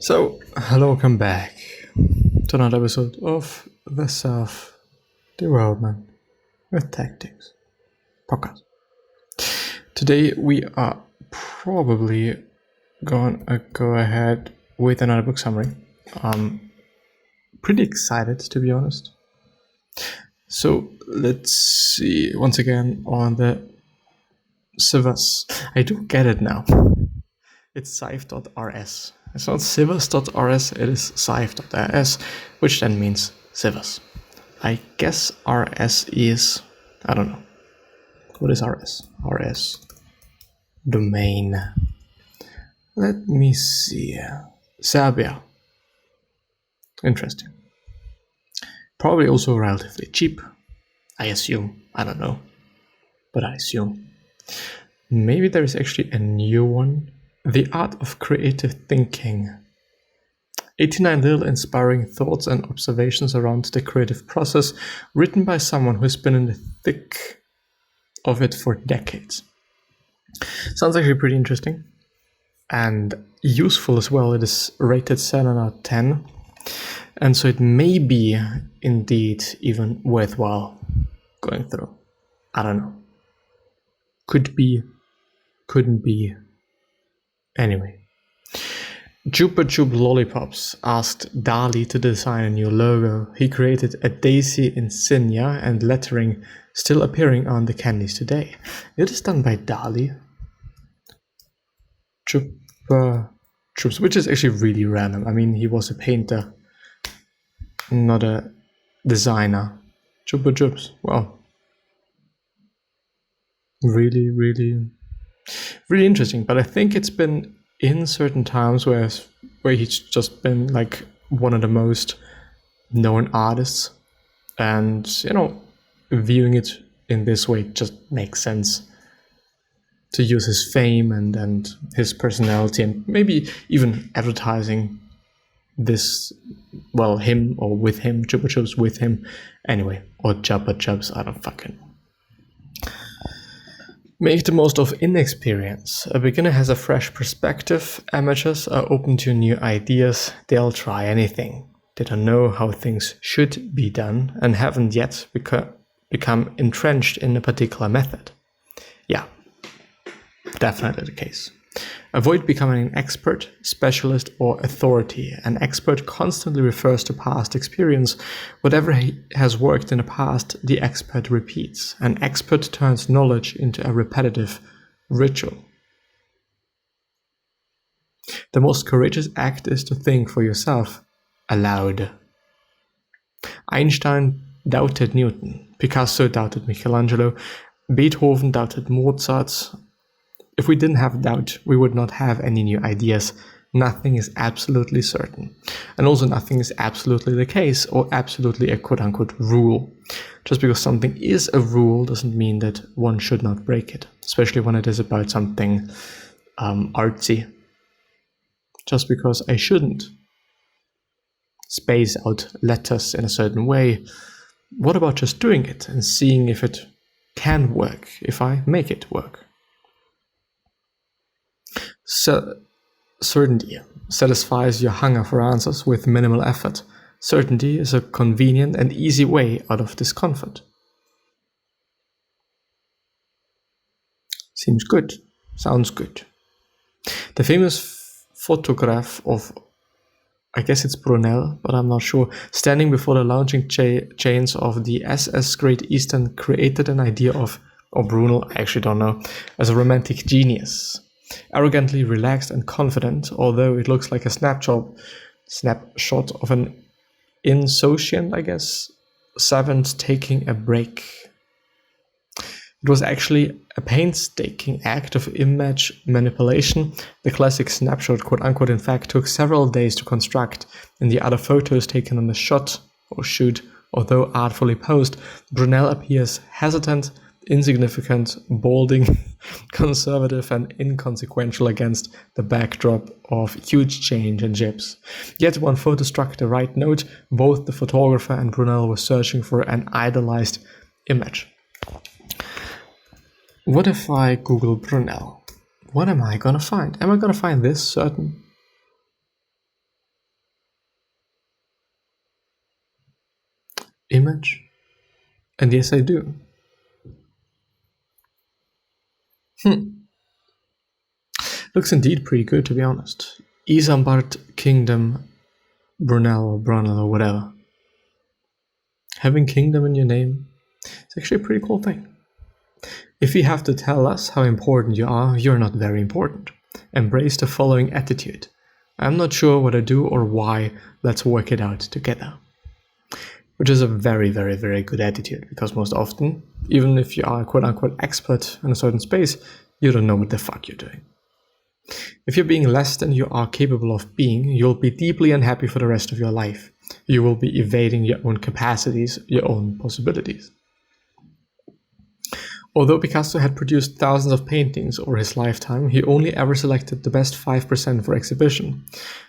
So, hello, welcome back to another episode of the Self-Development with Tactics podcast. Today we are probably gonna go ahead with another book summary. I'm pretty excited, to be honest. So let's see, once again on the Civas. I do get it now. It's Civ.rs. It's not Civas.rs, it is Civ.rs, which then means Civas. I guess RS is, I don't know. What is RS? RS. Domain. Let me see. Serbia. Interesting. Probably also relatively cheap. I assume. I don't know. But I assume. Maybe there is actually a new one. The Art of Creative Thinking. 89 little inspiring thoughts and observations around the creative process, written by someone who's been in the thick of it for decades. Sounds actually pretty interesting and useful as well. It is rated 7 out of 10, and so it may be indeed even worthwhile going through. I don't know. Could be, couldn't be. Anyway, Chupa Chup Lollipops asked DALL-E to design a new logo. He created a daisy insignia and lettering still appearing on the candies today. It is done by DALL-E. Chupa Chups, which is actually really random. I mean, he was a painter, not a designer. Chupa Chups, well, really interesting. But I think it's been in certain times where he's just been like one of the most known artists, and viewing it in this way just makes sense, to use his fame and his personality and maybe even advertising this, well, him or with him, Chupa Chups with him anyway, or Chupa Chups, I don't fucking. Make the most of inexperience. A beginner has a fresh perspective. Amateurs are open to new ideas. They'll try anything. They don't know how things should be done and haven't yet become entrenched in a particular method. Yeah, definitely the case. Avoid becoming an expert, specialist, or authority. An expert constantly refers to past experience. Whatever has worked in the past, the expert repeats. An expert turns knowledge into a repetitive ritual. The most courageous act is to think for yourself aloud. Einstein doubted Newton. Picasso doubted Michelangelo. Beethoven doubted Mozart. If we didn't have doubt, we would not have any new ideas. Nothing is absolutely certain. And also nothing is absolutely the case or absolutely a quote-unquote rule. Just because something is a rule doesn't mean that one should not break it, especially when it is about something artsy. Just because I shouldn't space out letters in a certain way, what about just doing it and seeing if it can work, if I make it work? So, certainty satisfies your hunger for answers with minimal effort. Certainty is a convenient and easy way out of discomfort. Seems good. Sounds good. The famous photograph of, I guess it's Brunel, but I'm not sure, standing before the launching chains of the SS Great Eastern created an idea of, or Brunel, I actually don't know, as a romantic genius. Arrogantly relaxed and confident, although it looks like a snapshot of an insouciant, I guess, savant taking a break. It was actually a painstaking act of image manipulation. The classic snapshot, quote-unquote, in fact, took several days to construct. In the other photos taken on the shot or shoot, although artfully posed, Brunel appears hesitant, insignificant, balding, conservative, and inconsequential against the backdrop of huge change and jibs. Yet one photo struck the right note. Both the photographer and Brunel were searching for an idealized image. What if I Google Brunel? What am I gonna find? Am I gonna find this certain image? And yes, I do. Looks indeed pretty good, to be honest. Isambard Kingdom Brunel or Brunel or whatever. Having kingdom in your name is actually a pretty cool thing. If you have to tell us how important you are, you're not very important. Embrace the following attitude. I'm not sure what I do or why, let's work it out together. Which is a very, very, very good attitude, because most often, even if you are a quote-unquote expert in a certain space, you don't know what the fuck you're doing. If you're being less than you are capable of being, you'll be deeply unhappy for the rest of your life. You will be evading your own capacities, your own possibilities. Although Picasso had produced thousands of paintings over his lifetime, he only ever selected the best 5% for exhibition.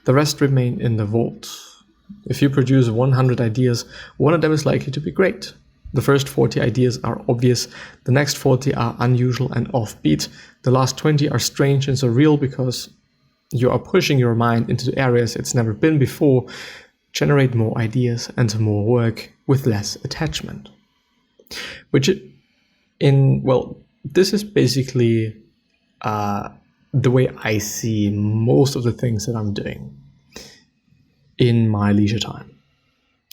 The rest remain in the vault. If you produce 100 ideas, one of them is likely to be great. The first 40 ideas are obvious, the next 40 are unusual and offbeat, the last 20 are strange and surreal because you are pushing your mind into areas it's never been before. Generate more ideas and more work with less attachment. This is basically the way I see most of the things that I'm doing in my leisure time.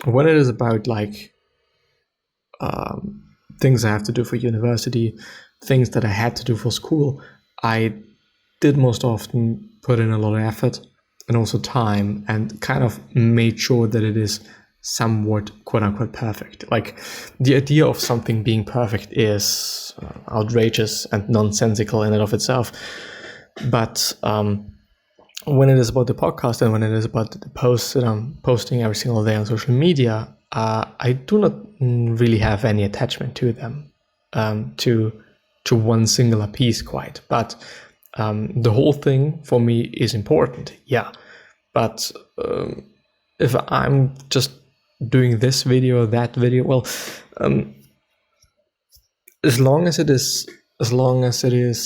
When it is about things I have to do for university, things that I had to do for school, I did most often put in a lot of effort and also time and kind of made sure that it is somewhat quote-unquote perfect. Like, the idea of something being perfect is outrageous and nonsensical in and of itself. But when it is about the podcast and when it is about the posts that I'm posting every single day on social media, I do not really have any attachment to them, to one singular piece quite. But the whole thing for me is important, yeah. But if I'm just doing this video or that video, well, as long as it is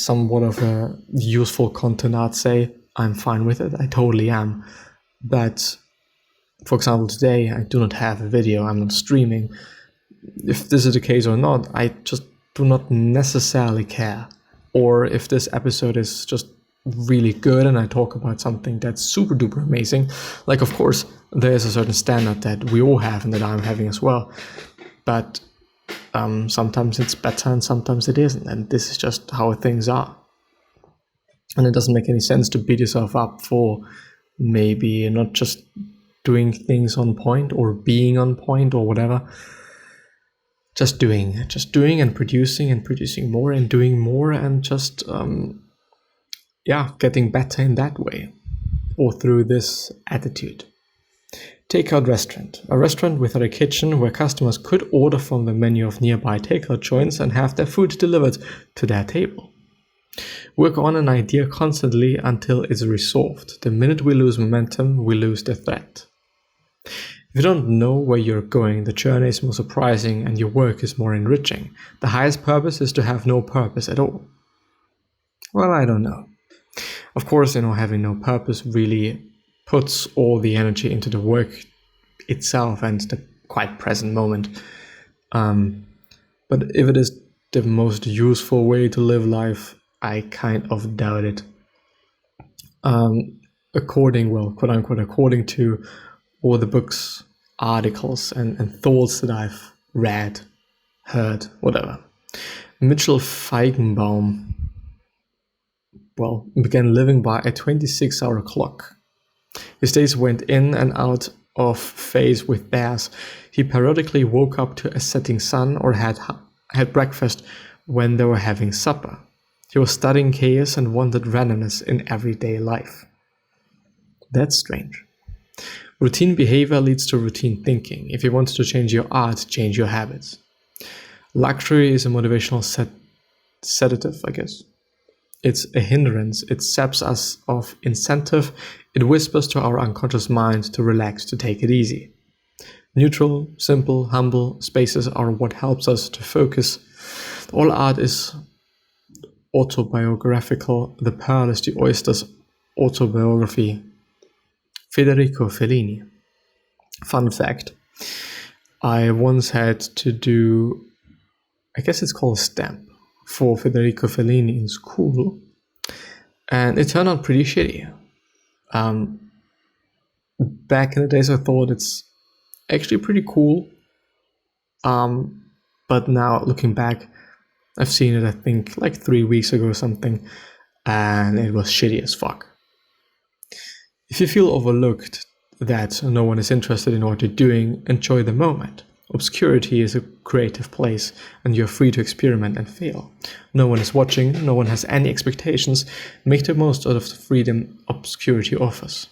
somewhat of a useful content, I'd say I'm fine with it. I totally am. But for example, today I do not have a video, I'm not streaming. If this is the case or not, I just do not necessarily care. Or if this episode is just really good and I talk about something that's super duper amazing, like, of course there's a certain standard that we all have and that I'm having as well. But sometimes it's better and sometimes it isn't, and this is just how things are. And it doesn't make any sense to beat yourself up for maybe not just doing things on point or being on point or whatever. Just doing and producing more and doing more and just getting better in that way, or through this attitude. Takeout restaurant. A restaurant without a kitchen where customers could order from the menu of nearby takeout joints and have their food delivered to their table. Work on an idea constantly until it's resolved. The minute we lose momentum, we lose the thread. If you don't know where you're going, the journey is more surprising and your work is more enriching. The highest purpose is to have no purpose at all. Well, I don't know. Of course, having no purpose really puts all the energy into the work itself and the quite present moment. But if it is the most useful way to live life, I kind of doubt it. According to all the books, articles, and thoughts that I've read, heard, whatever. Mitchell Feigenbaum, began living by a 26-hour clock. His days went in and out of phase with bears. He periodically woke up to a setting sun or had breakfast when they were having supper. He was studying chaos and wanted randomness in everyday life. That's strange. Routine behavior leads to routine thinking. If you want to change your art, change your habits. Luxury is a motivational sedative, I guess. It's a hindrance. It saps us of incentive. It whispers to our unconscious mind to relax, to take it easy. Neutral, simple, humble spaces are what helps us to focus. All art is autobiographical. The pearl is the oyster's autobiography. Federico Fellini. Fun fact. I once had to do, I guess it's called a stamp, for Federico Fellini in school, and it turned out pretty shitty. Back in the days, I thought it's actually pretty cool, but now looking back, I've seen it, I think, like 3 weeks ago or something, and it was shitty as fuck. If you feel overlooked, that no one is interested in what you're doing, enjoy the moment. Obscurity is a creative place, and you're free to experiment and fail. No one is watching, no one has any expectations. Make the most out of the freedom obscurity offers.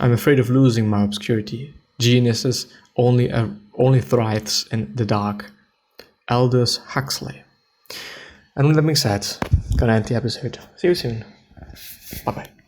I'm afraid of losing my obscurity. Geniuses only thrives in the dark. Aldous Huxley. And with that being said, gonna end the episode. See you soon. Bye bye.